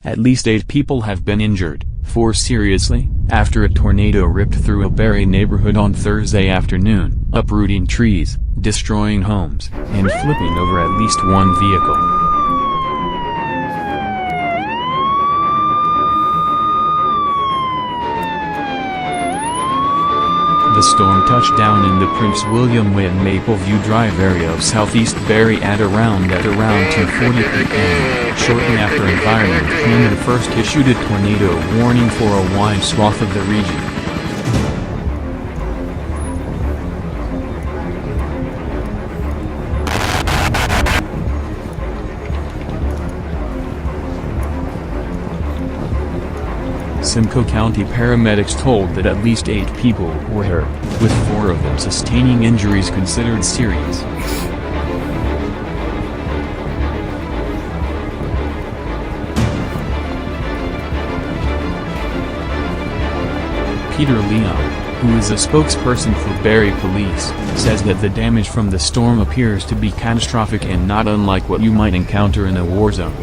At least 8 people have been injured, 4 seriously, after a tornado ripped through a Barrie neighborhood on Thursday afternoon, uprooting trees, destroying homes, and flipping over at least one vehicle. The storm touched down in the Prince William Way and Mapleview Drive area of southeast Barrie at around 2:40 p.m., shortly after Environment Canada first issued a tornado warning for a wide swath of the region. Simcoe County paramedics told that at least 8 people were hurt, with 4 of them sustaining injuries considered serious. Peter Leon, who is a spokesperson for Barrie Police, says that the damage from the storm appears to be catastrophic and not unlike what you might encounter in a war zone.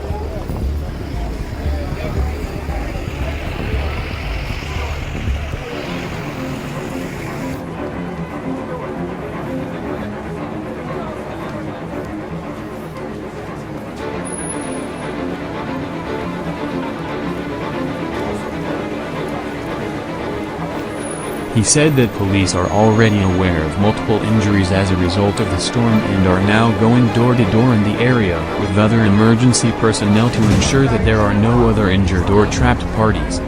He said that police are already aware of multiple injuries as a result of the storm and are now going door to door in the area with other emergency personnel to ensure that there are no other injured or trapped parties.